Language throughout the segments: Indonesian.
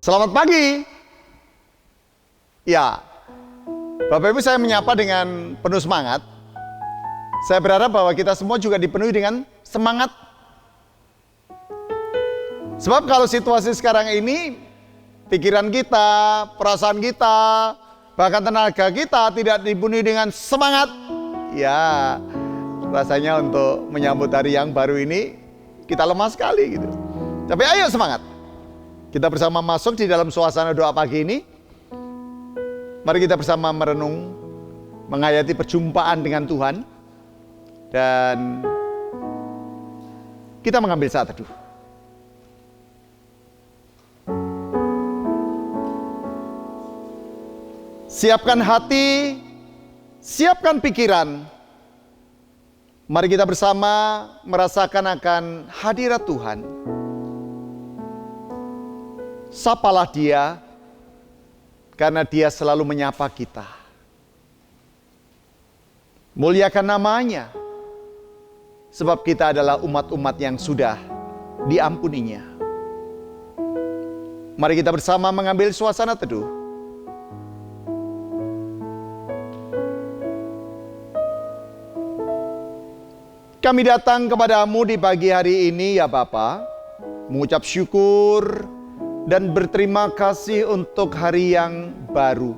Selamat pagi. Ya, Bapak Ibu, saya menyapa dengan penuh semangat. Saya berharap bahwa kita semua juga dipenuhi dengan semangat. Sebab kalau situasi sekarang ini, pikiran kita, perasaan kita, bahkan tenaga kita tidak dipenuhi dengan semangat, ya rasanya untuk menyambut hari yang baru ini kita lemah sekali gitu. Tapi ayo semangat. Kita bersama masuk di dalam suasana doa pagi ini. Mari kita bersama merenung, menghayati perjumpaan dengan Tuhan. Dan kita mengambil saat teduh. Siapkan hati, siapkan pikiran. Mari kita bersama merasakan akan hadirat Tuhan. Sapalah Dia, karena Dia selalu menyapa kita. Muliakan namanya, sebab kita adalah umat-umat yang sudah diampuninya. Mari kita bersama mengambil suasana teduh. Kami datang kepadamu di pagi hari ini ya Bapa, mengucap syukur dan berterima kasih untuk hari yang baru.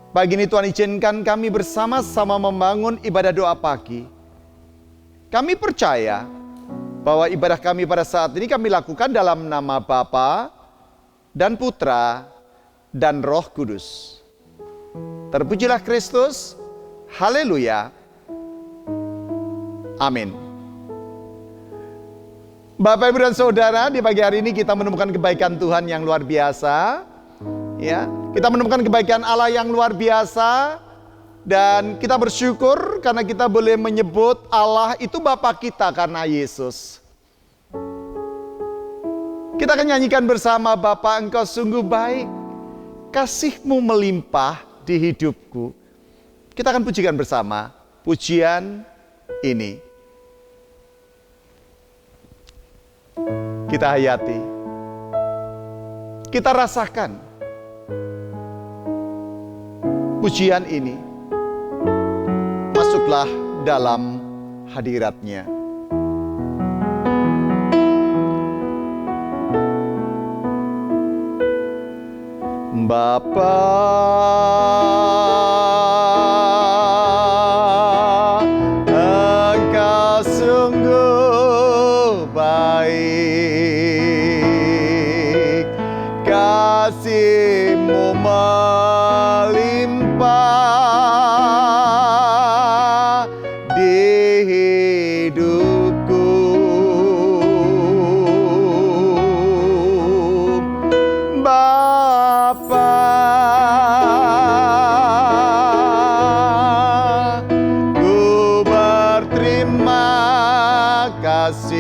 Pagi ini Tuhan izinkan kami bersama-sama membangun ibadah doa pagi. Kami percaya bahwa ibadah kami pada saat ini kami lakukan dalam nama Bapa dan Putra dan Roh Kudus. Terpujilah Kristus. Haleluya. Amin. Bapak, Ibu, dan Saudara, di pagi hari ini kita menemukan kebaikan Tuhan yang luar biasa. Ya, kita menemukan kebaikan Allah yang luar biasa. Dan kita bersyukur karena kita boleh menyebut Allah itu Bapa kita karena Yesus. Kita akan nyanyikan bersama, Bapa Engkau sungguh baik, kasih-Mu melimpah di hidupku. Kita akan pujikan bersama pujian ini. Kita hayati, kita rasakan pujian ini. Masuklah dalam hadirat-Nya. Bapa, Engkau sungguh baik, kasih-Mu melimpah di hidupku. Bapa, ku berterima kasih,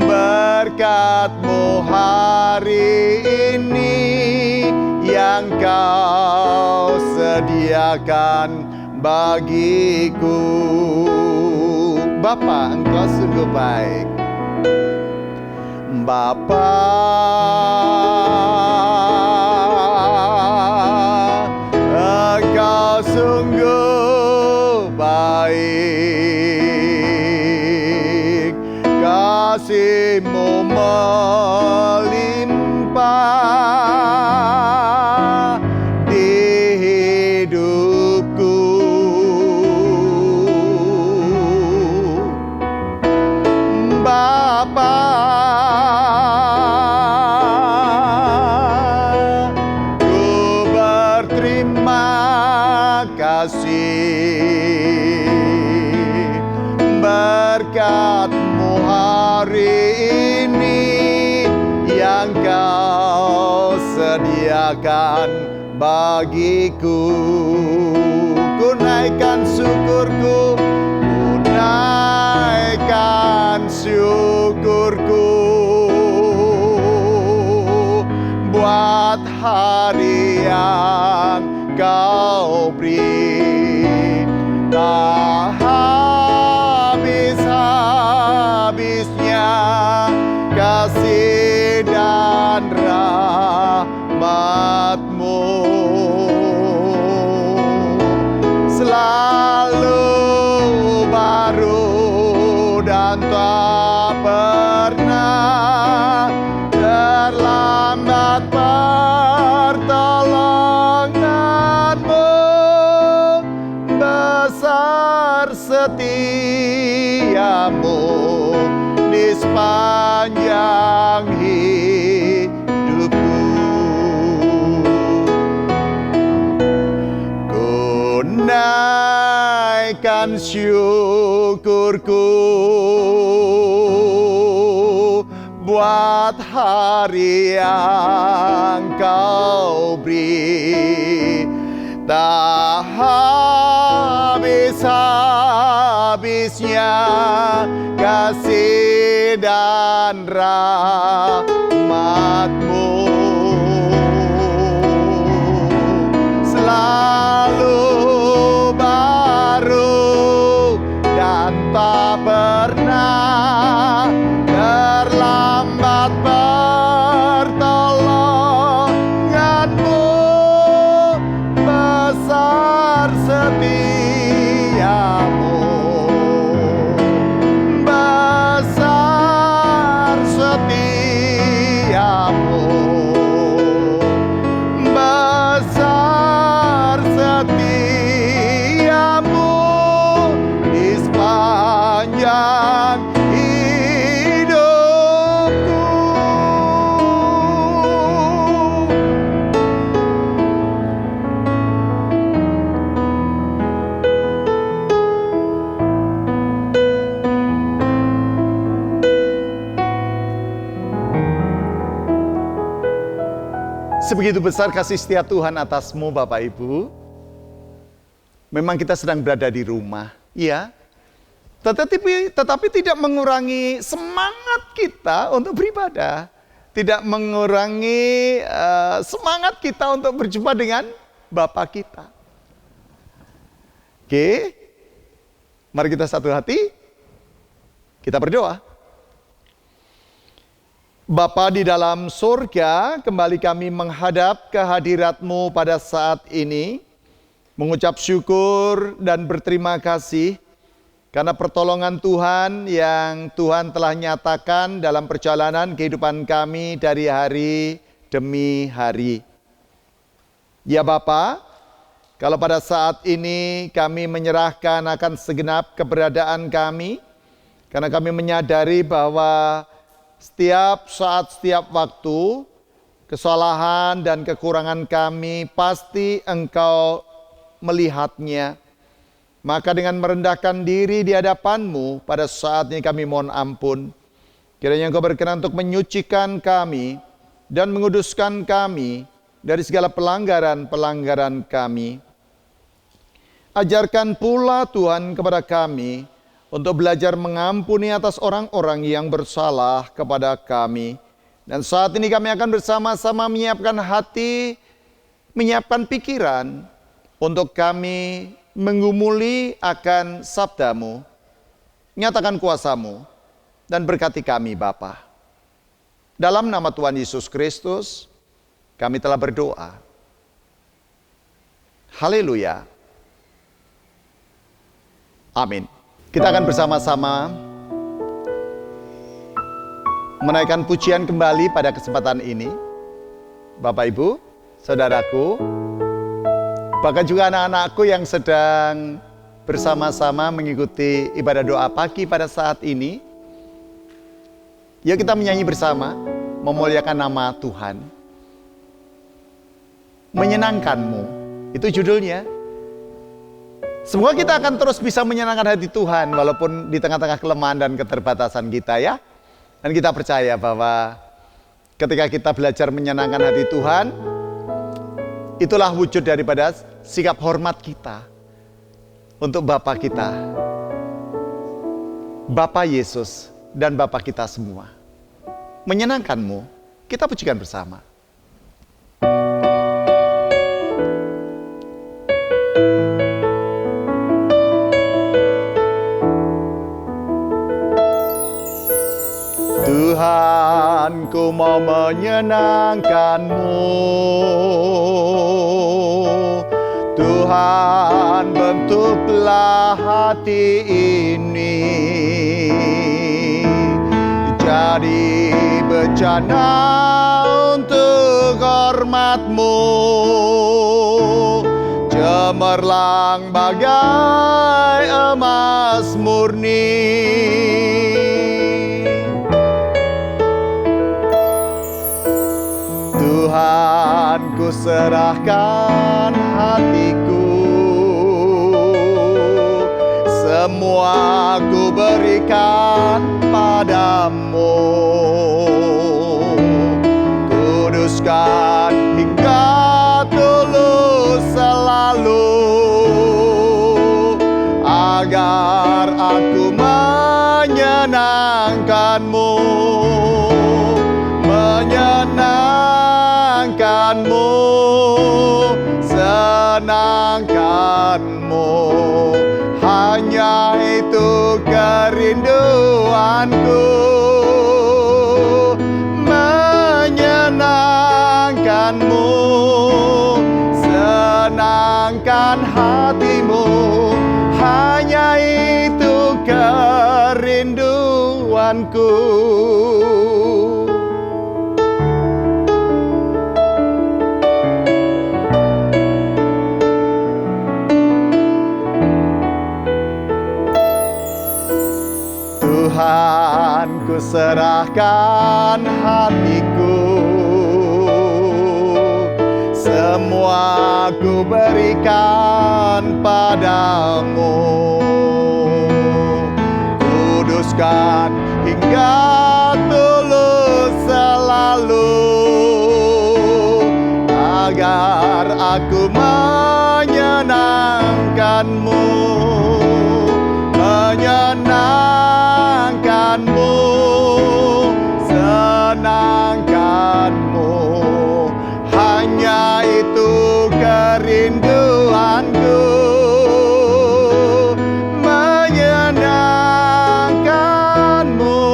berkat-Mu hari ini yang Kau sediakan bagiku. Bapa, Engkau sungguh baik. Bapa, Engkau sungguh baik, kasih-Mu melimpah di hidupku. Bapa, ku berterima kasih, berkat-Mu hari ini yang Kau sediakan bagiku. Ku naikkan syukurku, ku naikkan syukurku buat hari yang Kau beri. Tak habis-habisnya kasih syukurku buat hari yang Kau beri. Tak habis-habisnya kasih dan rahmat-Mu. Selalu baru dan tak pernah terlambat pertolongan-Mu. Besar setiamu, besar setiamu, besar setiamu di sepanjang hidupku. Sebegitu besar kasih setia Tuhan atasmu, Bapak Ibu. Memang kita sedang berada di rumah, ya. Tetapi tidak mengurangi semangat kita untuk beribadah. Tidak mengurangi semangat kita untuk berjumpa dengan Bapa kita. Oke, mari kita satu hati, kita berdoa. Bapa di dalam surga, kembali kami menghadap kehadirat-Mu pada saat ini, mengucap syukur dan berterima kasih karena pertolongan Tuhan yang Tuhan telah nyatakan dalam perjalanan kehidupan kami dari hari demi hari. Ya Bapa, kalau pada saat ini kami menyerahkan akan segenap keberadaan kami, karena kami menyadari bahwa setiap saat, setiap waktu, kesalahan dan kekurangan kami pasti Engkau melihatnya. Maka dengan merendahkan diri di hadapan-Mu, pada saat ini kami mohon ampun. Kiranya Engkau berkenan untuk menyucikan kami dan menguduskan kami dari segala pelanggaran-pelanggaran kami. Ajarkan pula Tuhan kepada kami untuk belajar mengampuni atas orang-orang yang bersalah kepada kami. Dan saat ini kami akan bersama-sama menyiapkan hati, menyiapkan pikiran untuk kami menggumuli akan sabda-Mu. Nyatakan kuasa-Mu dan berkati kami Bapa. Dalam nama Tuhan Yesus Kristus, kami telah berdoa. Haleluya. Amin. Kita akan bersama-sama menaikkan pujian kembali pada kesempatan ini. Bapak Ibu, saudaraku, bahkan juga anak-anakku yang sedang bersama-sama mengikuti ibadah doa pagi pada saat ini. Yuk kita menyanyi bersama, memuliakan nama Tuhan. Menyenangkan-Mu, itu judulnya. Semoga kita akan terus bisa menyenangkan hati Tuhan walaupun di tengah-tengah kelemahan dan keterbatasan kita ya. Dan kita percaya bahwa ketika kita belajar menyenangkan hati Tuhan, itulah wujud daripada sikap hormat kita untuk Bapa kita, Bapa Yesus dan Bapa kita semua. Menyenangkan-Mu, kita pujikan bersama. Tuhan, ku mau menyenangkan-Mu. Tuhan, bentuklah hati ini jadi bejana untuk hormat-Mu, cemerlang bagai emas murni. Tuhan, ku serahkan hatiku semua ku berikan padamu. Kuduskan hingga tulus selalu, agar aku menyenangkanmu, menyenangkanmu, senangkanmu. Hanya itu kerinduanku, menyenangkanmu, senangkan hatimu. Hanya itu kerinduanku. Tuhan, ku serahkan hatiku, semua ku berikan padamu. Kuduskan hingga tulus selalu, agar aku menyenangkanmu, menyenangkanmu, senangkanmu. Hanya itu kerinduanku, menyenangkanmu,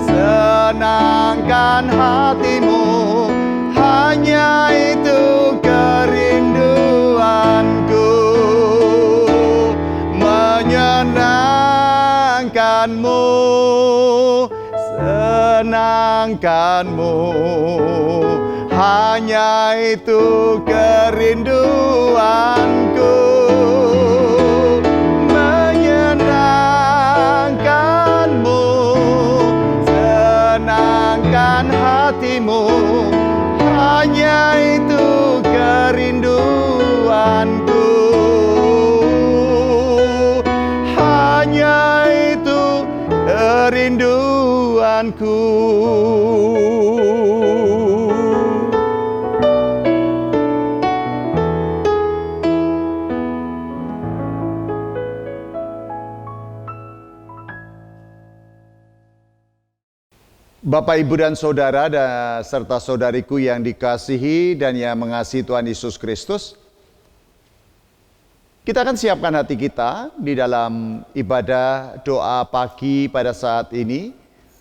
senangkan hatimu. Hanya itu kerinduanku, menyenangkanmu, senangkanmu. Hanya itu kerinduanku, menyenangkanmu, senangkan hatimu. Hanya itu kerinduanku, hanya itu kerinduanku. Bapak, Ibu, dan Saudara, serta saudariku yang dikasihi dan yang mengasihi Tuhan Yesus Kristus, kita akan siapkan hati kita di dalam ibadah doa pagi pada saat ini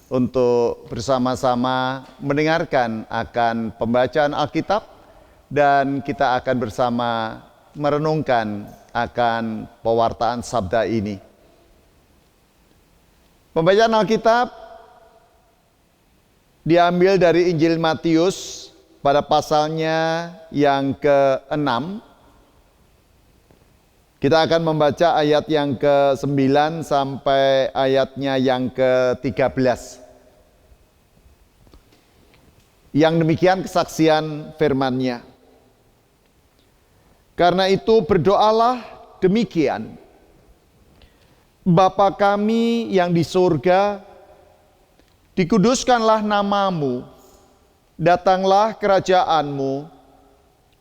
untuk bersama-sama mendengarkan akan pembacaan Alkitab, dan kita akan bersama merenungkan akan pewartaan sabda ini. Pembacaan Alkitab diambil dari Injil Matius pada pasalnya yang ke-6. Kita akan membaca ayat yang ke-9 sampai ayatnya yang ke-13. Yang demikian kesaksian firman-Nya. Karena itu berdoalah demikian: Bapa kami yang di surga, dikuduskanlah namamu, datanglah kerajaanmu,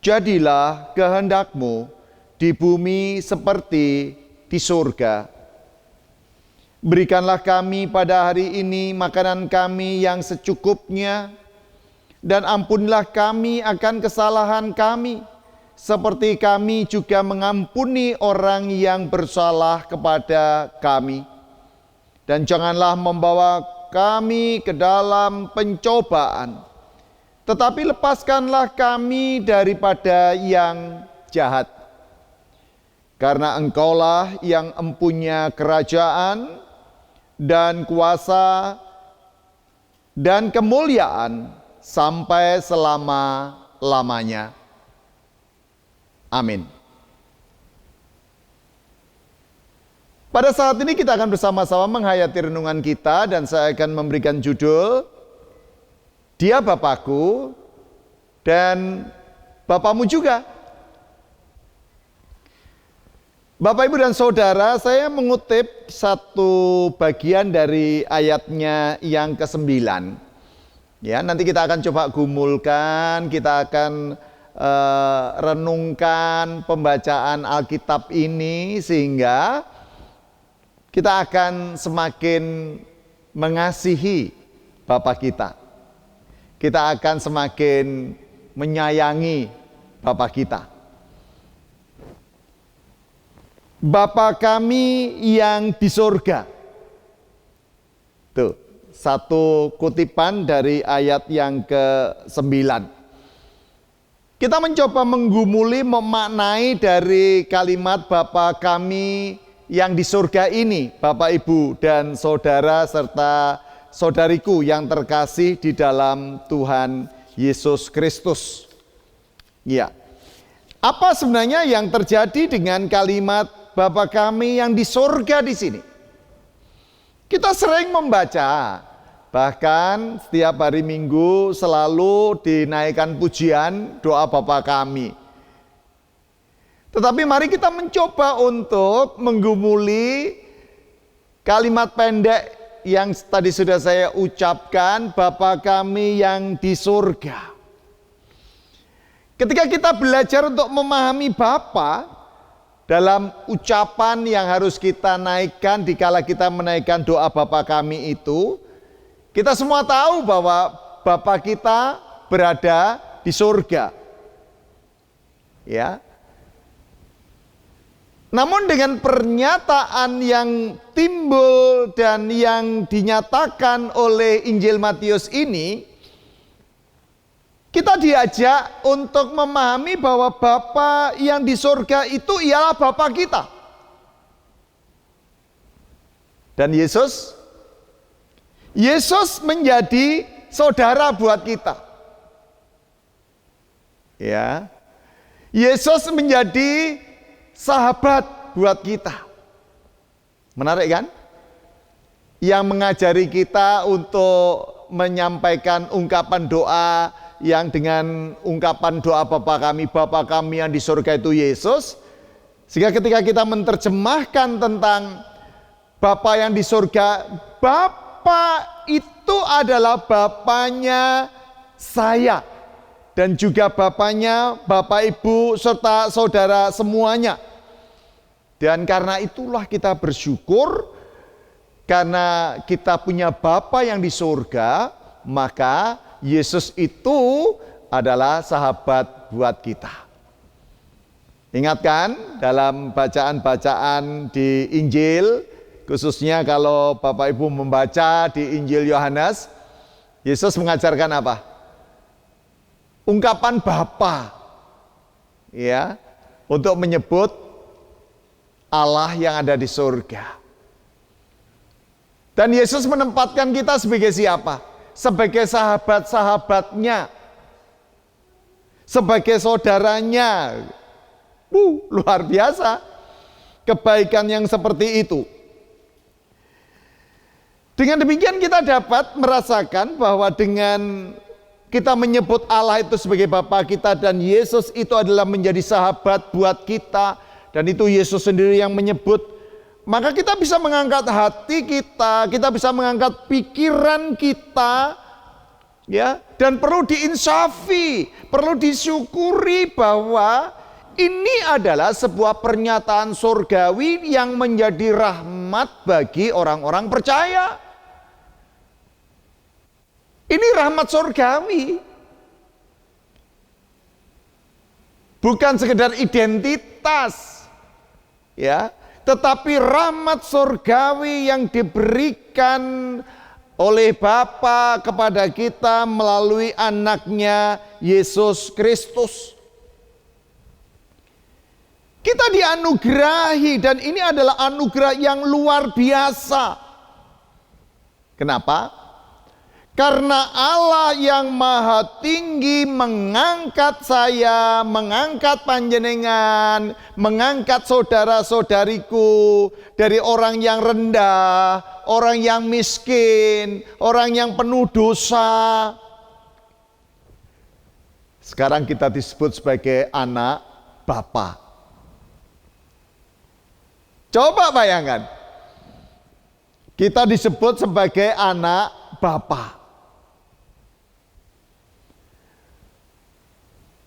jadilah kehendakmu di bumi seperti di surga. Berikanlah kami pada hari ini makanan kami yang secukupnya, dan ampunilah kami akan kesalahan kami, seperti kami juga mengampuni orang yang bersalah kepada kami. Dan janganlah membawa kami ke dalam pencobaan, tetapi lepaskanlah kami daripada yang jahat. Karena Engkaulah yang empunya kerajaan dan kuasa dan kemuliaan sampai selama-lamanya. Amin. Pada saat ini kita akan bersama-sama menghayati renungan kita, dan saya akan memberikan judul Dia Bapakku dan Bapamu juga. Bapak, Ibu, dan Saudara, saya mengutip satu bagian dari ayatnya yang ke-9. Ya, nanti kita akan coba gumulkan, kita akan renungkan pembacaan Alkitab ini sehingga kita akan semakin mengasihi Bapa kita. Kita akan semakin menyayangi Bapa kita. Bapa kami yang di surga. Tuh, satu kutipan dari ayat yang ke-9. Kita mencoba menggumuli, memaknai dari kalimat Bapa kami yang di surga ini, Bapak, Ibu, dan Saudara serta saudariku yang terkasih di dalam Tuhan Yesus Kristus. Ya. Apa sebenarnya yang terjadi dengan kalimat Bapa kami yang di surga di sini? Kita sering membaca, bahkan setiap hari Minggu selalu dinaikkan pujian doa Bapa kami. Tetapi mari kita mencoba untuk menggumuli kalimat pendek yang tadi sudah saya ucapkan, Bapa kami yang di surga. Ketika kita belajar untuk memahami Bapa dalam ucapan yang harus kita naikkan dikala kita menaikkan doa Bapa kami itu, kita semua tahu bahwa Bapa kita berada di surga. Ya. Namun dengan pernyataan yang timbul dan yang dinyatakan oleh Injil Matius ini, kita diajak untuk memahami bahwa Bapa yang di surga itu ialah Bapa kita. Dan Yesus menjadi saudara buat kita. Ya. Yesus menjadi sahabat buat kita. Menarik kan? Yang mengajari kita untuk menyampaikan ungkapan doa yang dengan ungkapan doa Bapa kami yang di surga itu Yesus. Sehingga ketika kita menerjemahkan tentang Bapa yang di surga, Bapa itu adalah Bapanya saya. Dan juga Bapanya, Bapak, Ibu, serta saudara semuanya. Dan karena itulah kita bersyukur, karena kita punya Bapa yang di surga, maka Yesus itu adalah sahabat buat kita. Ingatkan dalam bacaan-bacaan di Injil, khususnya kalau Bapak Ibu membaca di Injil Yohanes, Yesus mengajarkan apa? Ungkapan Bapa. Ya, untuk menyebut Allah yang ada di surga. Dan Yesus menempatkan kita sebagai siapa? Sebagai sahabat-sahabatnya, sebagai saudaranya. Luar biasa kebaikan yang seperti itu. Dengan demikian kita dapat merasakan bahwa dengan kita menyebut Allah itu sebagai Bapa kita dan Yesus itu adalah menjadi sahabat buat kita, dan itu Yesus sendiri yang menyebut, maka kita bisa mengangkat hati kita, kita bisa mengangkat pikiran kita, ya, dan perlu diinsafi, perlu disyukuri bahwa ini adalah sebuah pernyataan surgawi yang menjadi rahmat bagi orang-orang percaya. Ini rahmat surgawi. Bukan sekedar identitas, ya, tetapi rahmat surgawi yang diberikan oleh Bapa kepada kita melalui anaknya Yesus Kristus. Kita dianugerahi, dan ini adalah anugerah yang luar biasa. Kenapa? Karena Allah yang maha tinggi mengangkat saya, mengangkat panjenengan, mengangkat saudara-saudariku dari orang yang rendah, orang yang miskin, orang yang penuh dosa. Sekarang kita disebut sebagai anak Bapa. Coba bayangkan, kita disebut sebagai anak Bapa.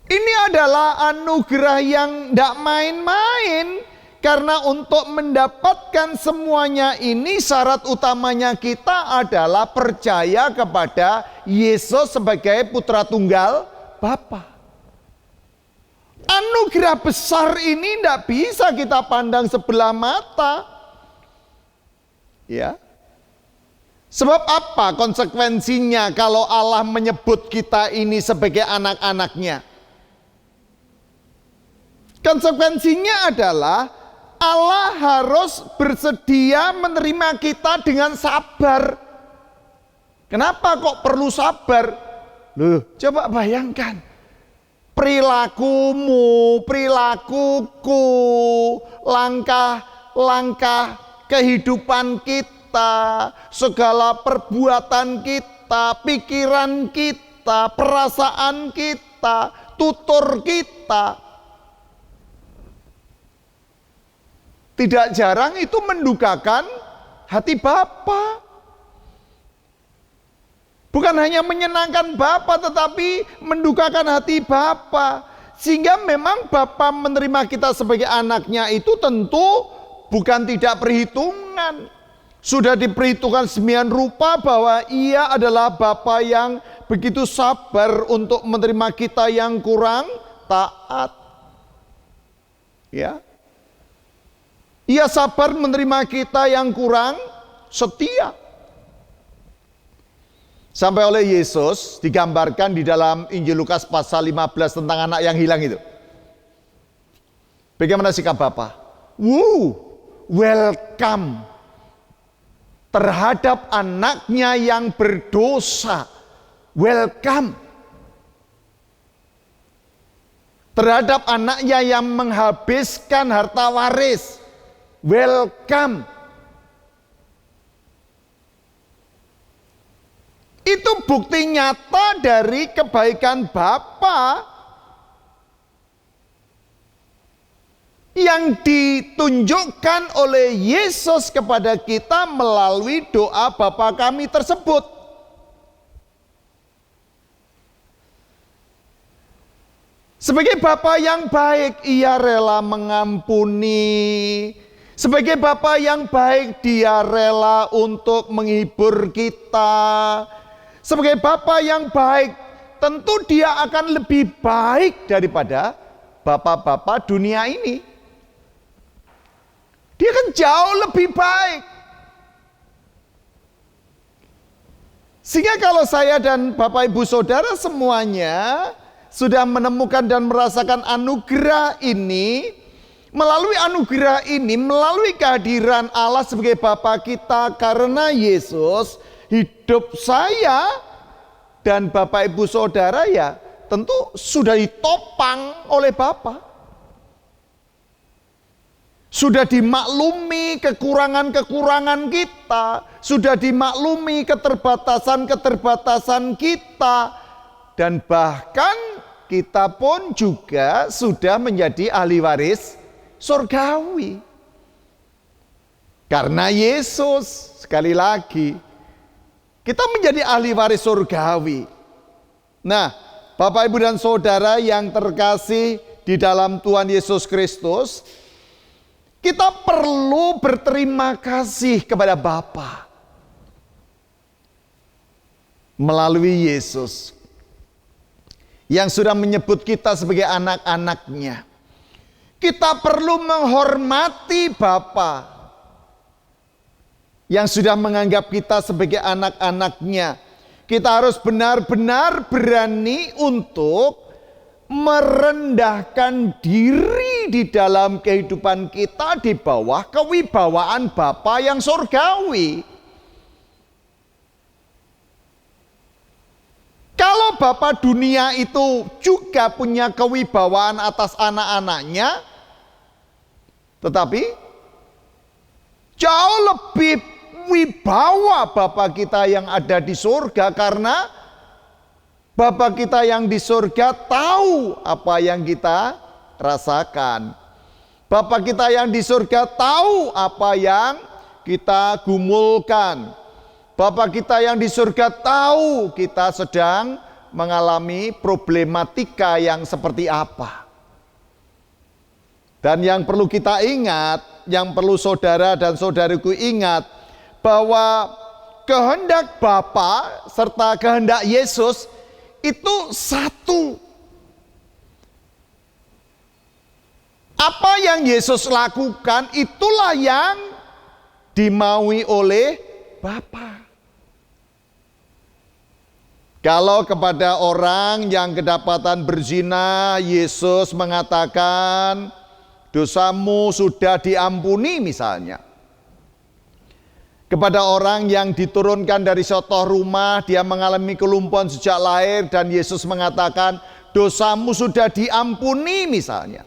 Ini adalah anugerah yang tidak main-main. Karena untuk mendapatkan semuanya ini syarat utamanya kita adalah percaya kepada Yesus sebagai putra tunggal Bapa. Anugerah besar ini tidak bisa kita pandang sebelah mata. Ya. Sebab apa konsekuensinya kalau Allah menyebut kita ini sebagai anak-anaknya? Konsekuensinya adalah Allah harus bersedia menerima kita dengan sabar. Kenapa kok perlu sabar? Loh, coba bayangkan. Perilakumu, perilakuku, langkah-langkah kehidupan kita, segala perbuatan kita, pikiran kita, perasaan kita, tutur kita, tidak jarang itu mendukakan hati Bapa. Bukan hanya menyenangkan Bapa, tetapi mendukakan hati Bapa. Sehingga memang Bapa menerima kita sebagai anaknya itu tentu bukan tidak perhitungan. Sudah diperhitungkan semikian rupa bahwa ia adalah Bapa yang begitu sabar untuk menerima kita yang kurang taat. Ya. Ia sabar menerima kita yang kurang setia. Sampai oleh Yesus digambarkan di dalam Injil Lukas pasal 15 tentang anak yang hilang itu. Bagaimana sikap Bapa? Welcome terhadap anaknya yang berdosa. Welcome. Terhadap anaknya yang menghabiskan harta waris. Welcome. Itu bukti nyata dari kebaikan Bapa yang ditunjukkan oleh Yesus kepada kita melalui doa Bapa kami tersebut. Sebagai Bapa yang baik, ia rela mengampuni. Sebagai Bapa yang baik, dia rela untuk menghibur kita. Sebagai Bapa yang baik, tentu dia akan lebih baik daripada bapa-bapa dunia ini. Dia kan jauh lebih baik. Sehingga kalau saya dan Bapak Ibu Saudara semuanya sudah menemukan dan merasakan anugerah ini, melalui anugerah ini, melalui kehadiran Allah sebagai Bapa kita karena Yesus, hidup saya dan Bapak Ibu Saudara ya tentu sudah ditopang oleh Bapa. Sudah dimaklumi kekurangan-kekurangan kita, sudah dimaklumi keterbatasan-keterbatasan kita, dan bahkan kita pun juga sudah menjadi ahli waris surgawi. Karena Yesus, sekali lagi, kita menjadi ahli waris surgawi. Nah, Bapak, Ibu, dan Saudara yang terkasih di dalam Tuhan Yesus Kristus, kita perlu berterima kasih kepada Bapa melalui Yesus yang sudah menyebut kita sebagai anak-anaknya. Kita perlu menghormati Bapa yang sudah menganggap kita sebagai anak-anaknya. Kita harus benar-benar berani untuk merendahkan diri di dalam kehidupan kita di bawah kewibawaan Bapa yang surgawi. Kalau Bapa dunia itu juga punya kewibawaan atas anak-anaknya, tetapi jauh lebih wibawa Bapa kita yang ada di surga, karena Bapa kita yang di surga tahu apa yang kita rasakan. Bapa kita yang di surga tahu apa yang kita gumulkan. Bapa kita yang di surga tahu kita sedang mengalami problematika yang seperti apa. Dan yang perlu kita ingat, yang perlu saudara dan saudariku ingat, bahwa kehendak Bapa serta kehendak Yesus itu satu. Apa yang Yesus lakukan itulah yang dimaui oleh Bapa. Kalau kepada orang yang kedapatan berzina, Yesus mengatakan dosamu sudah diampuni misalnya. Kepada orang yang diturunkan dari suatu rumah, dia mengalami kelumpuhan sejak lahir dan Yesus mengatakan dosamu sudah diampuni misalnya.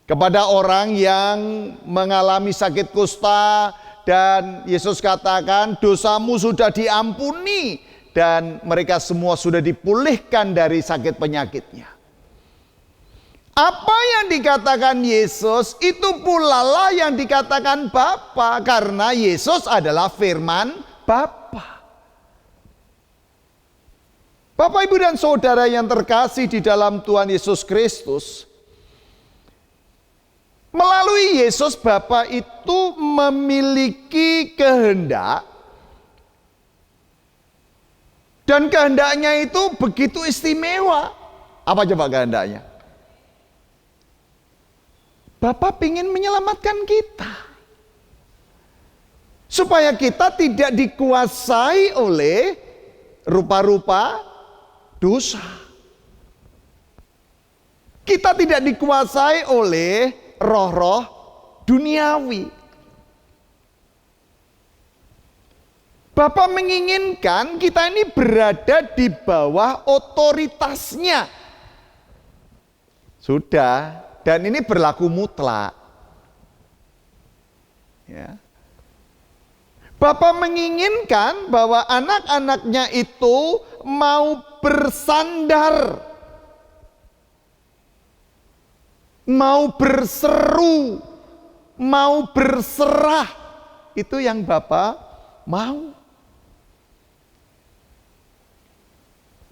Kepada orang yang mengalami sakit kusta dan Yesus katakan dosamu sudah diampuni dan mereka semua sudah dipulihkan dari sakit penyakitnya. Apa yang dikatakan Yesus itu pula lah yang dikatakan Bapa, karena Yesus adalah firman Bapa. Bapak, Ibu dan Saudara yang terkasih di dalam Tuhan Yesus Kristus, melalui Yesus Bapa itu memiliki kehendak, dan kehendaknya itu begitu istimewa. Apa coba kehendaknya? Bapa ingin menyelamatkan kita, supaya kita tidak dikuasai oleh rupa-rupa dosa. Kita tidak dikuasai oleh roh-roh duniawi. Bapa menginginkan kita ini berada di bawah otoritasnya. Sudah, dan ini berlaku mutlak. Ya. Bapa menginginkan bahwa anak-anaknya itu mau bersandar, mau berseru, mau berserah. Itu yang Bapa mau.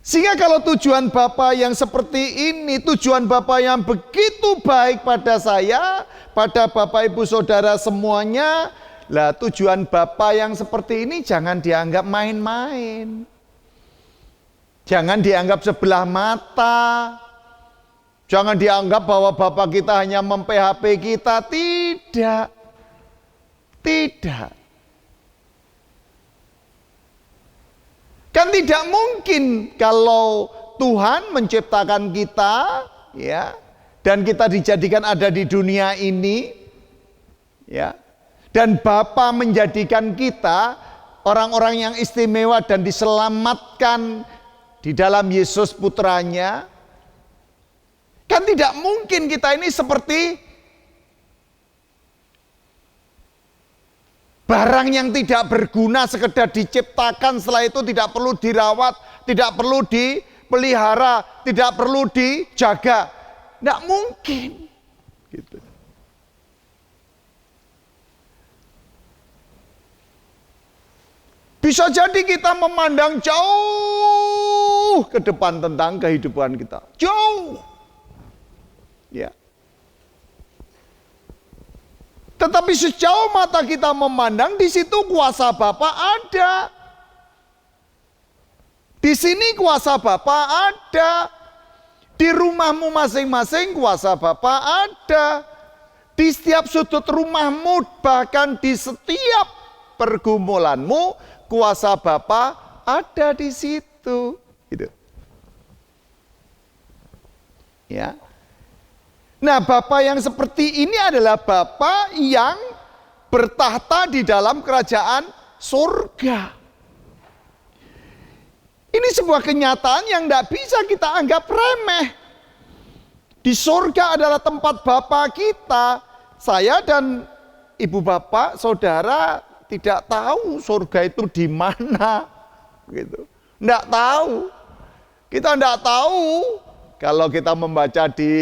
Sehingga kalau tujuan Bapa yang seperti ini, tujuan Bapa yang begitu baik pada saya, pada Bapak Ibu Saudara semuanya, lah tujuan Bapa yang seperti ini jangan dianggap main-main. Jangan dianggap sebelah mata. Jangan dianggap bahwa Bapa kita hanya mem-PHP kita. Tidak. Tidak. Kan tidak mungkin kalau Tuhan menciptakan kita, ya, dan kita dijadikan ada di dunia ini, ya, dan Bapa menjadikan kita orang-orang yang istimewa dan diselamatkan di dalam Yesus putranya. Kan tidak mungkin kita ini seperti barang yang tidak berguna, sekedar diciptakan, setelah itu tidak perlu dirawat, tidak perlu dipelihara, tidak perlu dijaga. Tidak mungkin. Gitu. Bisa jadi kita memandang jauh ke depan tentang kehidupan kita. Jauh. Ya. Tetapi sejauh mata kita memandang, di situ kuasa Bapa ada. Di sini kuasa Bapa ada. Di rumahmu masing-masing kuasa Bapa ada. Di setiap sudut rumahmu, bahkan di setiap pergumulanmu, kuasa Bapa ada di situ. Gitu. Ya. Nah, Bapa yang seperti ini adalah Bapa yang bertahta di dalam kerajaan surga. Ini sebuah kenyataan yang tidak bisa kita anggap remeh. Di surga adalah tempat Bapa kita. Saya dan ibu bapak, saudara tidak tahu surga itu di mana. Gitu. Tidak tahu. Kita tidak tahu. Kalau kita membaca di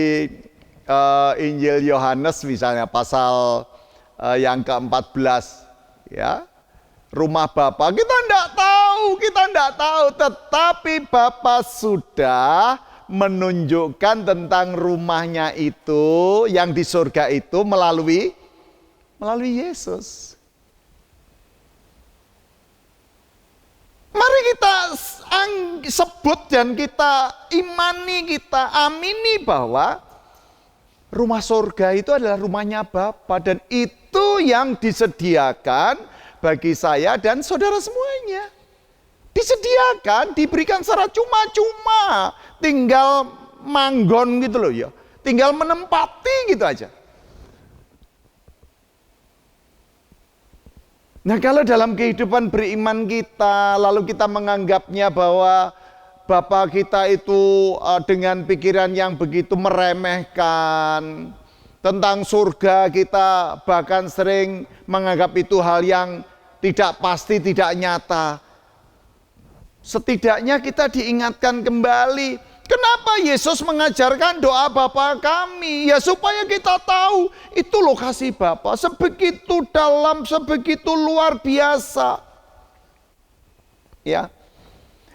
Injil Yohanes misalnya pasal yang ke-14, ya. Rumah Bapa kita enggak tahu, tetapi Bapa sudah menunjukkan tentang rumahnya itu yang di surga itu melalui Yesus. Mari kita sebut dan kita imani, kita amini bahwa rumah surga itu adalah rumahnya Bapa, dan itu yang disediakan bagi saya dan saudara semuanya. Disediakan, diberikan secara cuma-cuma. Tinggal manggon gitu loh ya. Tinggal menempati gitu aja. Nah, kalau dalam kehidupan beriman kita, lalu kita menganggapnya bahwa Bapa kita itu dengan pikiran yang begitu meremehkan. Tentang surga kita bahkan sering menganggap itu hal yang tidak pasti, tidak nyata. Setidaknya kita diingatkan kembali, kenapa Yesus mengajarkan doa Bapa kami? Ya supaya kita tahu itu lokasi Bapa sebegitu dalam, sebegitu luar biasa. Ya.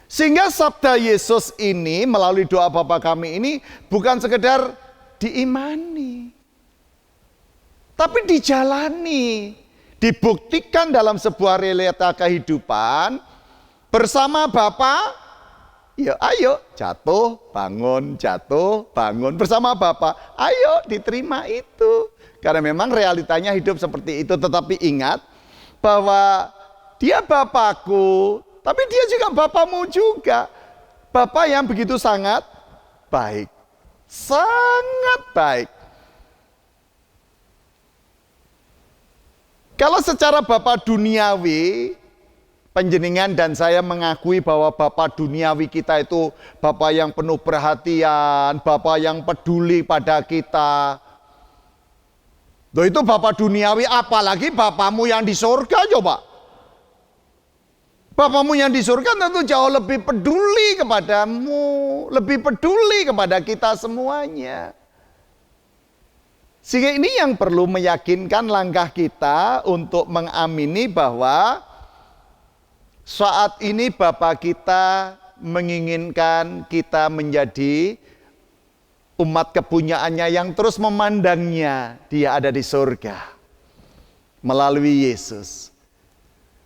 Sehingga sabda Yesus ini melalui doa Bapa kami ini bukan sekedar diimani, tapi dijalani, dibuktikan dalam sebuah realita kehidupan bersama Bapa. Ya ayo jatuh bangun bersama Bapa. Ayo diterima itu. Karena memang realitanya hidup seperti itu. Tetapi ingat bahwa dia Bapakku, tapi dia juga Bapamu juga. Bapa yang begitu sangat baik. Sangat baik. Kalau secara Bapa duniawi, panjenengan dan saya mengakui bahwa Bapa duniawi kita itu Bapa yang penuh perhatian, Bapa yang peduli pada kita. Loh, itu Bapa duniawi, apalagi Bapamu yang di surga coba. Bapamu yang di surga tentu jauh lebih peduli kepadamu, lebih peduli kepada kita semuanya. Sehingga ini yang perlu meyakinkan langkah kita untuk mengamini bahwa saat ini Bapa kita menginginkan kita menjadi umat kepunyaannya yang terus memandangnya. Dia ada di surga melalui Yesus.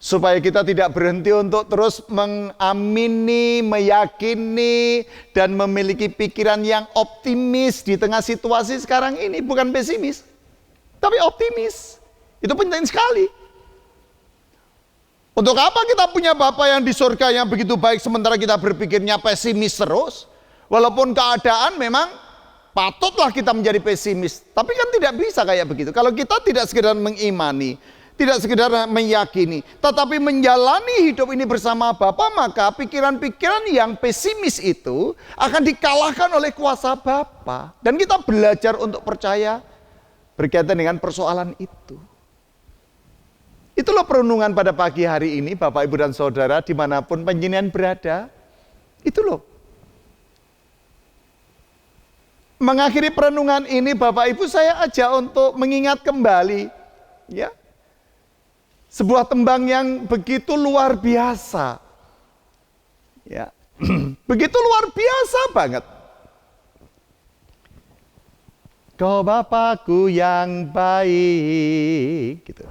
Supaya kita tidak berhenti untuk terus mengamini, meyakini, dan memiliki pikiran yang optimis di tengah situasi sekarang ini. Bukan pesimis, tapi optimis. Itu penting sekali. Untuk apa kita punya Bapa yang di surga yang begitu baik, sementara kita berpikirnya pesimis terus? Walaupun keadaan memang patutlah kita menjadi pesimis. Tapi kan tidak bisa kayak begitu. Kalau kita tidak sekedar mengimani, tidak sekedar meyakini, tetapi menjalani hidup ini bersama Bapa, maka pikiran-pikiran yang pesimis itu akan dikalahkan oleh kuasa Bapa. Dan kita belajar untuk percaya berkaitan dengan persoalan itu. Itulah perenungan pada pagi hari ini, Bapak, Ibu, dan Saudara, dimanapun panjenengan berada. Itu loh. Mengakhiri perenungan ini, Bapak Ibu, saya ajak untuk mengingat kembali, ya, sebuah tembang yang begitu luar biasa. Ya. Begitu luar biasa banget. Kau Bapakku yang baik, gitu.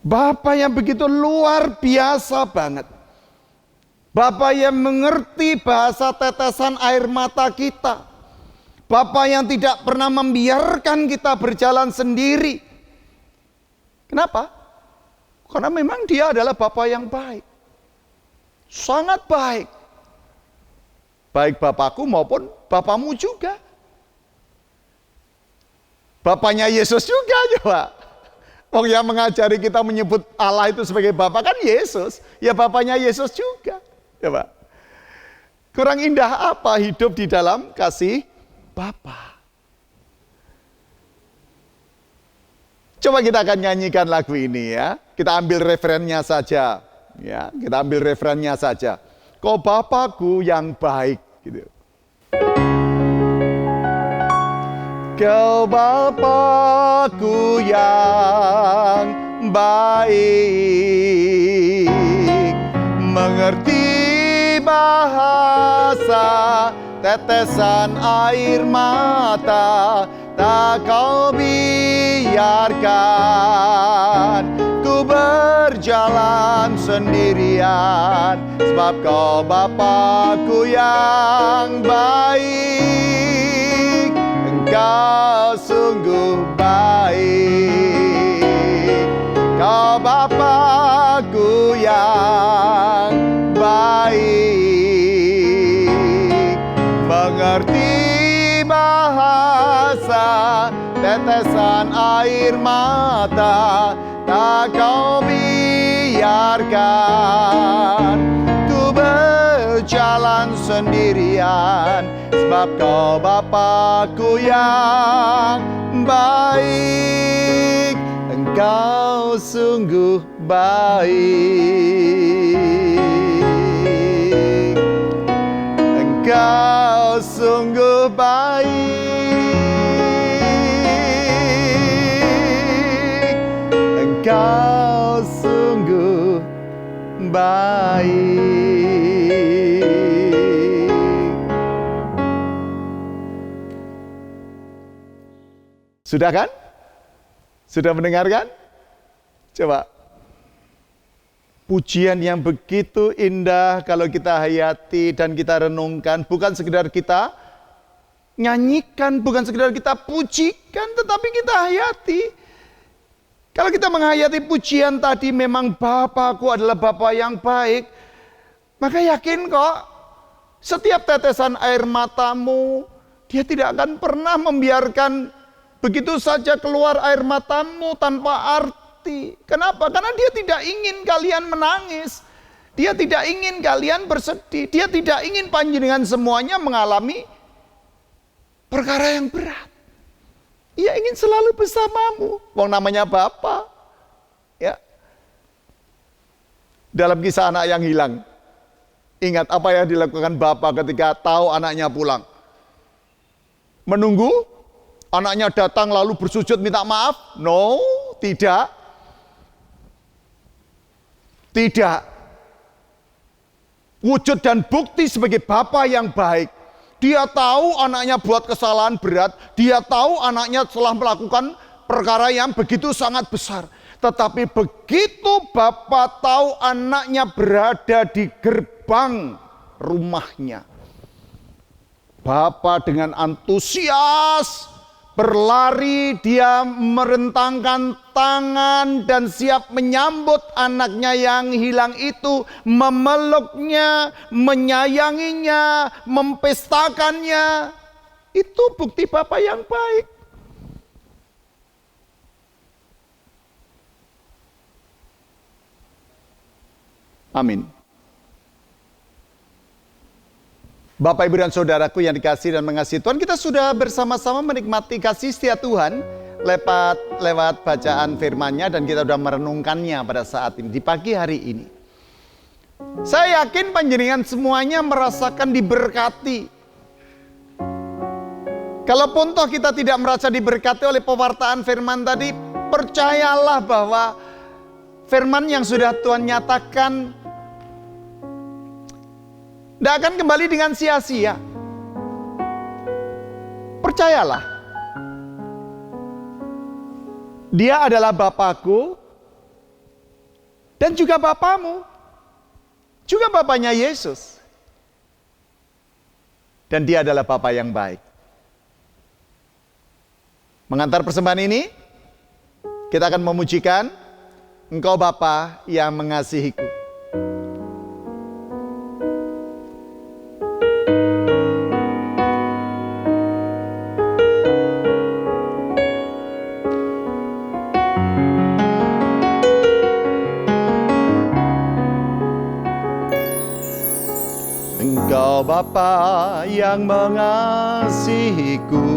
Bapa yang begitu luar biasa banget. Bapa yang mengerti bahasa tetesan air mata kita. Bapa yang tidak pernah membiarkan kita berjalan sendiri. Kenapa? Karena memang dia adalah Bapa yang baik. Sangat baik. Baik Bapakku maupun Bapamu juga. Bapaknya Yesus juga coba. Oh, yang mengajari kita menyebut Allah itu sebagai Bapa kan Yesus. Ya Bapaknya Yesus juga. Ya Pak. Kurang indah apa hidup di dalam kasih Bapa. Coba kita akan nyanyikan lagu ini ya. Kita ambil referennya saja. Ya, kita ambil referennya saja. Kau Bapakku yang baik gitu. Kau Bapa-Ku yang baik, mengerti bahasa tetesan air mata, tak Kau biarkan ku berjalan sendirian, sebab Kau Bapa-Ku yang baik. Engkau sungguh baik. Kau Bapa-Ku yang baik, mengerti bahasa tetesan air mata, tak Kau biarkan ku berjalan sendirian, sebab Kau Bapa-Ku yang baik. Engkau sungguh baik. Engkau sungguh baik. Engkau sungguh baik. Sudah kan? Sudah mendengarkan? Coba. Pujian yang begitu indah kalau kita hayati dan kita renungkan, bukan sekedar kita nyanyikan, bukan sekedar kita pujikan, tetapi kita hayati. Kalau kita menghayati pujian tadi, memang Bapa-Ku adalah Bapa yang baik, maka yakin kok setiap tetesan air matamu, Dia tidak akan pernah membiarkan begitu saja keluar air matamu tanpa arti. Kenapa? Karena Dia tidak ingin kalian menangis. Dia tidak ingin kalian bersedih. Dia tidak ingin panjenengan semuanya mengalami perkara yang berat. Ia ingin selalu bersamamu. Wong namanya Bapa. Ya. Dalam kisah anak yang hilang, ingat apa yang dilakukan Bapa ketika tahu anaknya pulang? Menunggu anaknya datang lalu bersujud minta maaf? No, tidak. Tidak. Wujud dan bukti sebagai Bapa yang baik. Dia tahu anaknya buat kesalahan berat. Dia tahu anaknya telah melakukan perkara yang begitu sangat besar. Tetapi begitu Bapa tahu anaknya berada di gerbang rumahnya, Bapa dengan antusias berlari, dia merentangkan tangan dan siap menyambut anaknya yang hilang itu, memeluknya, menyayanginya, mempestakannya. Itu bukti Bapa yang baik. Amin. Bapak, Ibu, dan Saudaraku yang dikasihi dan mengasihi Tuhan, kita sudah bersama-sama menikmati kasih setia Tuhan lewat bacaan firman-Nya, dan kita sudah merenungkannya pada saat ini, di pagi hari ini. Saya yakin panjenengan semuanya merasakan diberkati. Kalaupun toh kita tidak merasa diberkati oleh pewartaan firman tadi, percayalah bahwa firman yang sudah Tuhan nyatakan tidak akan kembali dengan sia-sia. Percayalah. Dia adalah Bapa-Ku dan juga Bapamu. Juga Bapanya Yesus. Dan Dia adalah Bapa yang baik. Mengantar persembahan ini, kita akan memujikan Engkau Bapa yang mengasihiku. Engkau Bapa yang mengasihiku,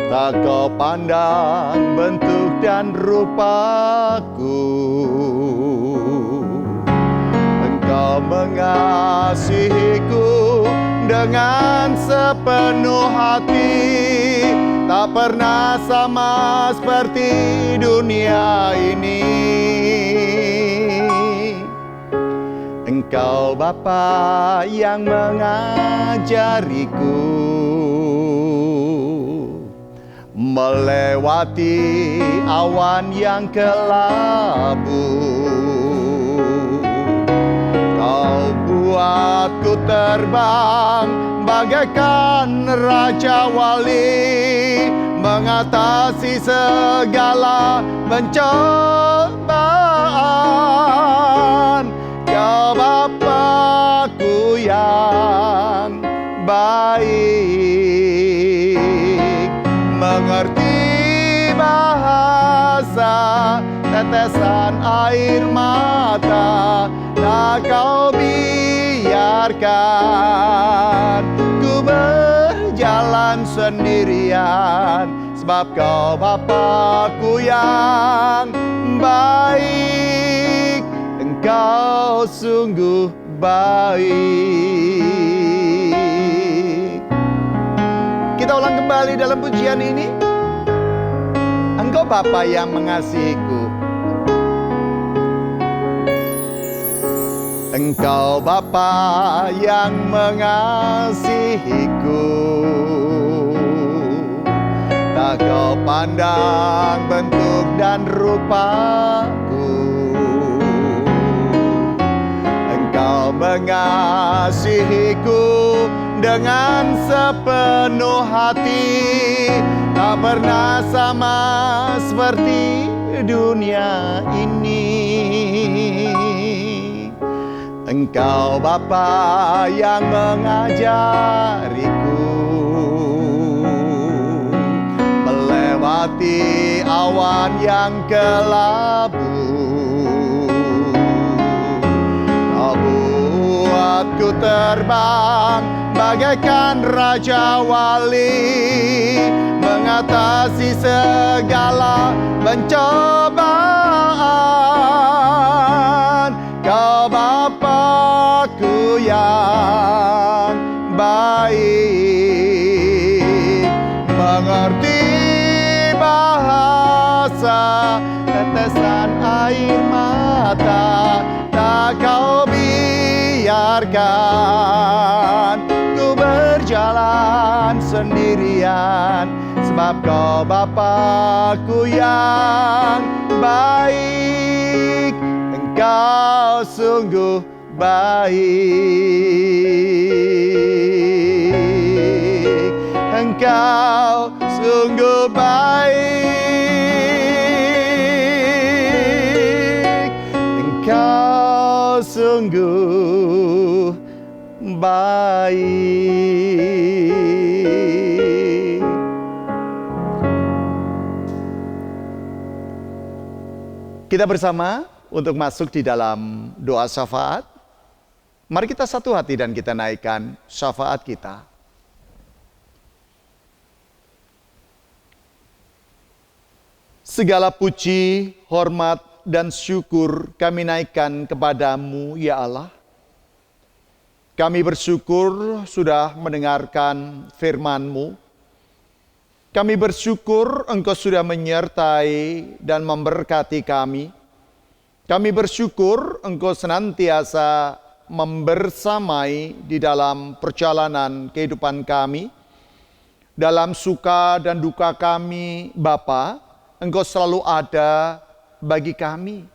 tak Kau pandang bentuk dan rupaku. Engkau mengasihiku dengan sepenuh hati. Tak pernah sama seperti dunia ini. Engkau Bapa yang mengajariku melewati awan yang kelabu. Kau buatku terbang bagaikan Raja Wali, mengatasi segala pencobaan. Kau Bapa-Ku yang baik, mengerti bahasa tetesan air mata. Tak Kau biarkan ku berjalan sendirian, sebab Kau Bapa-Ku yang baik. Engkau sungguh baik. Kita ulang kembali dalam pujian ini. Engkau Bapa yang mengasihiku. Engkau Bapa yang mengasihiku. Tak Kau pandang bentuk dan rupaku. Engkau mengasihiku dengan sepenuh hati. Tak pernah sama seperti dunia ini. Engkau Bapa yang mengajariku melewati awan yang kelabu. Kau buatku terbang bagaikan Raja Wali, mengatasi segala pencobaan. Kau Bapa-Ku yang baik, mengerti bahasa tetesan air mata. Tak Kau biarkan ku berjalan sendirian, sebab Kau Bapa-Ku yang baik. Engkau sungguh baik. Engkau sungguh baik. Engkau sungguh baik. Kita bersama untuk masuk di dalam doa syafaat. Mari kita satu hati dan kita naikkan syafaat kita. Segala puji, hormat, dan syukur kami naikkan kepadamu, ya Allah. Kami bersyukur sudah mendengarkan firman-Mu. Kami bersyukur Engkau sudah menyertai dan memberkati kami. Kami bersyukur Engkau senantiasa membersamai di dalam perjalanan kehidupan kami. Dalam suka dan duka kami, Bapa, Engkau selalu ada bagi kami.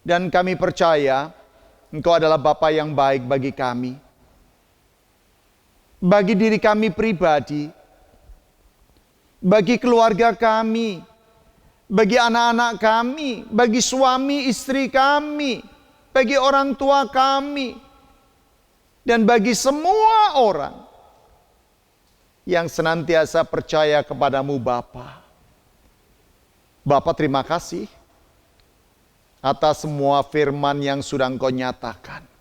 Dan kami percaya Engkau adalah Bapa yang baik bagi kami. Bagi diri kami pribadi, bagi keluarga kami, bagi anak-anak kami, bagi suami istri kami, bagi orang tua kami, dan bagi semua orang yang senantiasa percaya kepadamu Bapa. Bapa, terima kasih atas semua firman yang sudah Engkau nyatakan.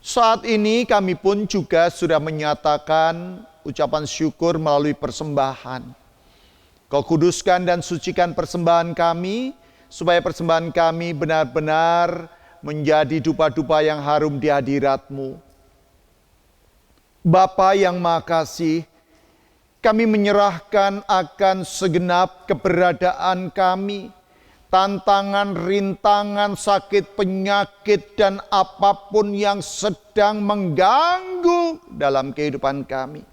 Saat ini kami pun juga sudah menyatakan ucapan syukur melalui persembahan. Kau kuduskan dan sucikan persembahan kami, supaya persembahan kami benar-benar menjadi dupa-dupa yang harum di hadirat-Mu. Bapa yang Maha Kasih, kami menyerahkan akan segenap keberadaan kami, tantangan, rintangan, sakit, penyakit, dan apapun yang sedang mengganggu dalam kehidupan kami.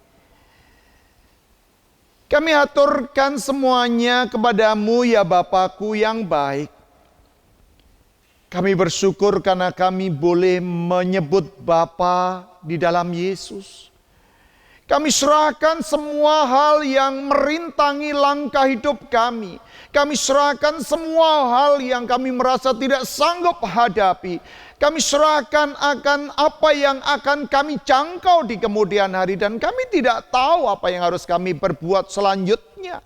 Kami aturkan semuanya kepadamu ya Bapakku yang baik. Kami bersyukur karena kami boleh menyebut Bapa di dalam Yesus. Kami serahkan semua hal yang merintangi langkah hidup kami. Kami serahkan semua hal yang kami merasa tidak sanggup hadapi. Kami serahkan akan apa yang akan kami jangkau di kemudian hari. Dan kami tidak tahu apa yang harus kami perbuat selanjutnya.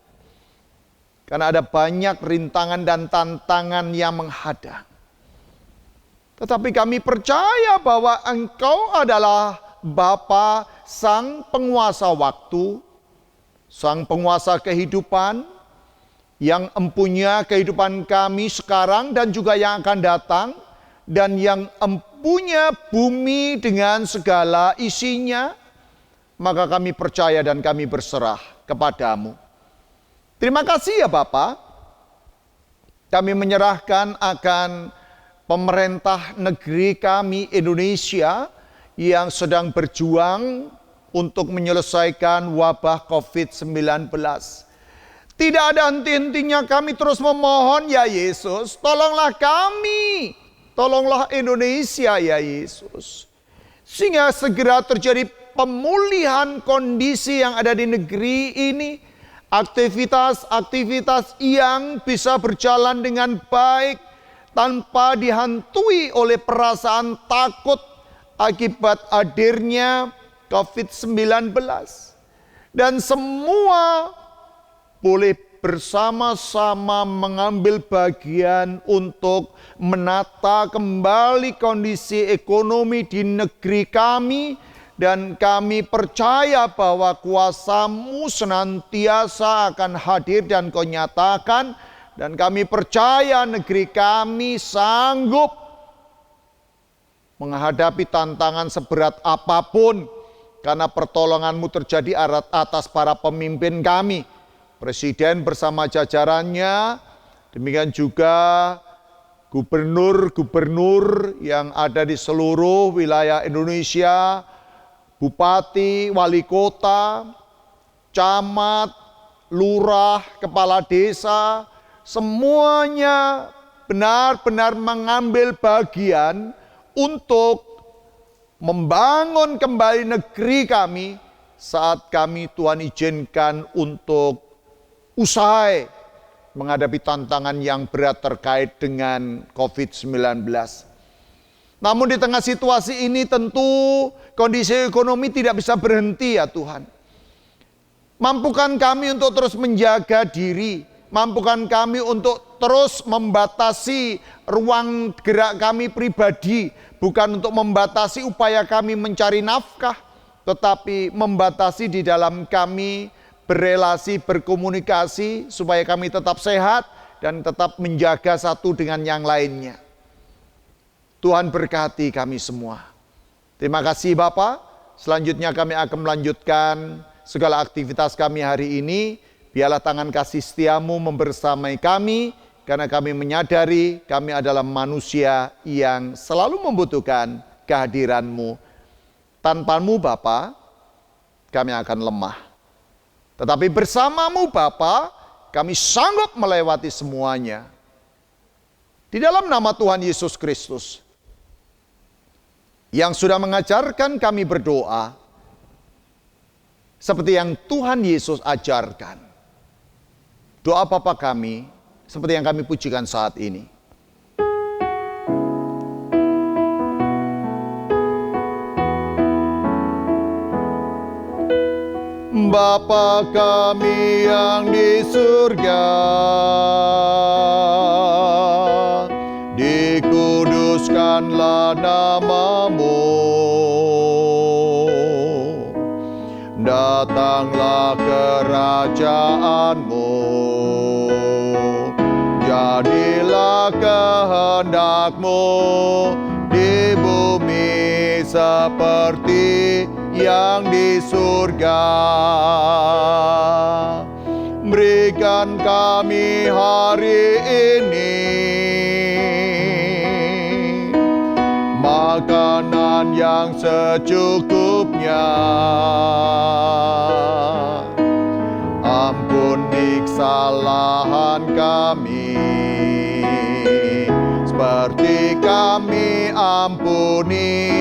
Karena ada banyak rintangan dan tantangan yang menghadang. Tetapi kami percaya bahwa Engkau adalah Bapa, Sang Penguasa waktu, Sang Penguasa kehidupan, yang empunya kehidupan kami sekarang dan juga yang akan datang, dan yang empunya bumi dengan segala isinya, maka kami percaya dan kami berserah kepadamu. Terima kasih ya Bapa. Kami menyerahkan akan pemerintah negeri kami Indonesia yang sedang berjuang untuk menyelesaikan wabah COVID-19. Tidak ada henti-hentinya kami terus memohon ya Yesus, tolonglah kami. Tolonglah Indonesia ya Yesus. Sehingga segera terjadi pemulihan kondisi yang ada di negeri ini. Aktivitas-aktivitas yang bisa berjalan dengan baik tanpa dihantui oleh perasaan takut akibat hadirnya COVID-19. Dan semua boleh bersama-sama mengambil bagian untuk menata kembali kondisi ekonomi di negeri kami, dan kami percaya bahwa kuasa-Mu senantiasa akan hadir dan Kau nyatakan, dan kami percaya negeri kami sanggup menghadapi tantangan seberat apapun, karena pertolongan-Mu terjadi atas para pemimpin kami. Presiden bersama jajarannya, demikian juga gubernur-gubernur yang ada di seluruh wilayah Indonesia, bupati, wali kota, camat, lurah, kepala desa, semuanya benar-benar mengambil bagian untuk membangun kembali negeri kami saat kami Tuhan izinkan untuk usai menghadapi tantangan yang berat terkait dengan COVID-19. Namun di tengah situasi ini tentu kondisi ekonomi tidak bisa berhenti ya Tuhan. Mampukan kami untuk terus menjaga diri. Mampukan kami untuk terus membatasi ruang gerak kami pribadi. Bukan untuk membatasi upaya kami mencari nafkah, tetapi membatasi di dalam kami berelasi, berkomunikasi, supaya kami tetap sehat dan tetap menjaga satu dengan yang lainnya. Tuhan berkati kami semua. Terima kasih Bapa. Selanjutnya kami akan melanjutkan segala aktivitas kami hari ini. Biarlah tangan kasih setia-Mu membersamai kami, karena kami menyadari kami adalah manusia yang selalu membutuhkan kehadiran-Mu. Tanpa-Mu Bapa, kami akan lemah. Tetapi bersama-Mu Bapa, kami sanggup melewati semuanya. Di dalam nama Tuhan Yesus Kristus, yang sudah mengajarkan kami berdoa, seperti yang Tuhan Yesus ajarkan. Doa Bapa kami, seperti yang kami pujikan saat ini. Bapa kami yang di surga, dikuduskanlah nama-Mu, datanglah kerajaan-Mu, jadilah kehendak-Mu di bumi seperti yang di surga. Berikan kami hari ini makanan yang secukupnya. Ampuni kesalahan kami, seperti kami ampuni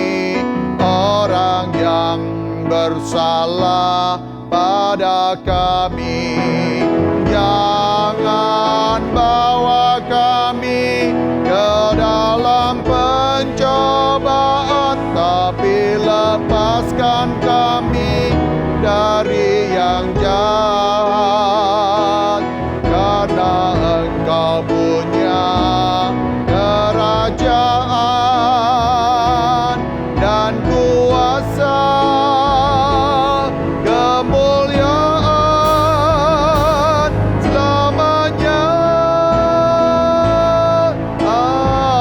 orang yang bersalah pada kami. Jangan bawa kami ke dalam pencobaan, tapi lepaskan kami dari yang jahat. Karena Engkau punya kerajaan dan kuasa, kemuliaan selamanya.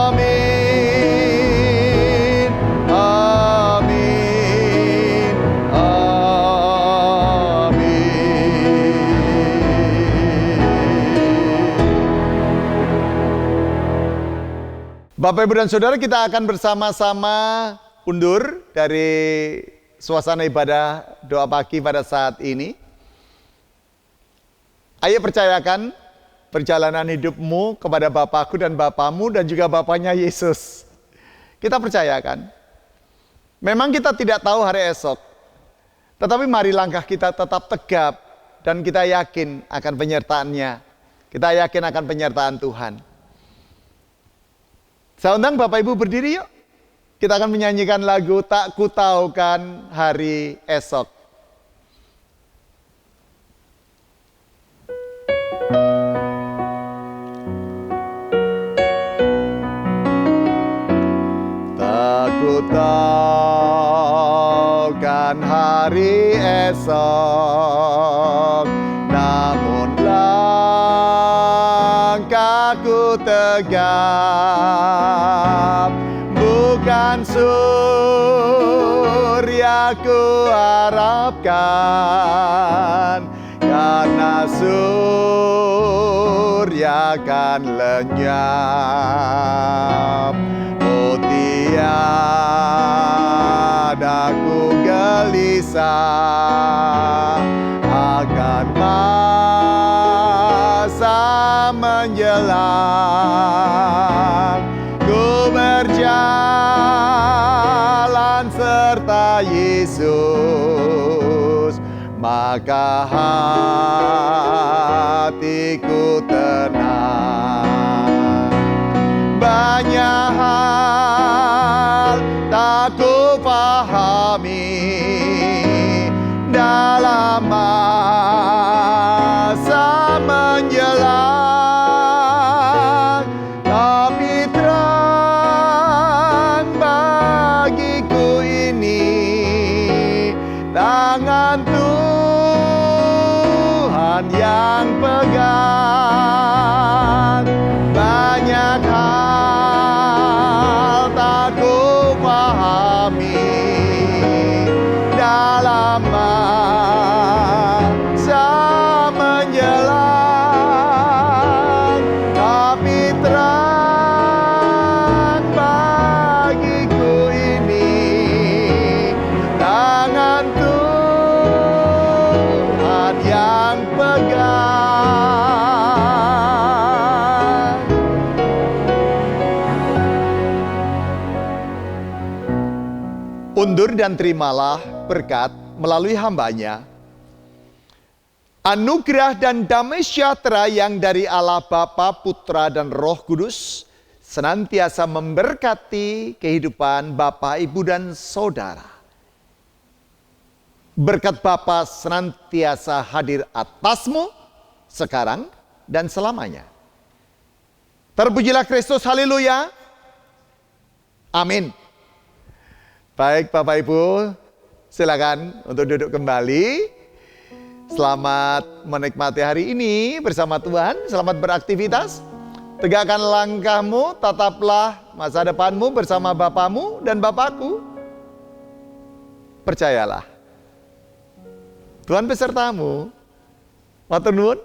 Amin, amin, amin. Bapak, Ibu, dan Saudara, kita akan bersama-sama undur dari suasana ibadah doa pagi pada saat ini. Ayo percayakan perjalanan hidupmu kepada Bapakku dan Bapamu dan juga Bapaknya Yesus. Kita percayakan. Memang kita tidak tahu hari esok, tetapi mari langkah kita tetap tegap dan kita yakin akan penyertaan-Nya. Kita yakin akan penyertaan Tuhan. Saya undang Bapak Ibu berdiri yuk. Kita akan menyanyikan lagu Tak Kutaukan Hari Esok. Tak kutaukan hari esok, namun langkahku tegap. Bukan surya ku harapkan, karena surya kan lenyap. Oh, tiada ku gelisah akan masa menjelang. Ku berjalan serta Yesus, maka hatiku tenang. Banyak hal tak ku pahami dalam masa menjelang, tapi terang bagiku ini tangan Tuhan yang pegang. Banyak hal tak ku pahami dalam masa menjelang, tapi terang bagiku ini tangan Tuhan yang pegang. Undur dan terimalah berkat melalui hamba-Nya. Anugerah dan damai sejahtera yang dari Allah Bapa, Putra, dan Roh Kudus senantiasa memberkati kehidupan Bapak, Ibu, dan Saudara. Berkat Bapa senantiasa hadir atasmu sekarang dan selamanya. Terpujilah Kristus, haleluya. Amin. Baik Bapak Ibu, silakan untuk duduk kembali. Selamat menikmati hari ini bersama Tuhan. Selamat beraktivitas. Tegakkan langkahmu, tataplah masa depanmu bersama Bapamu dan Bapakku. percayalah. Tuhan besertamu. Matur nuwun.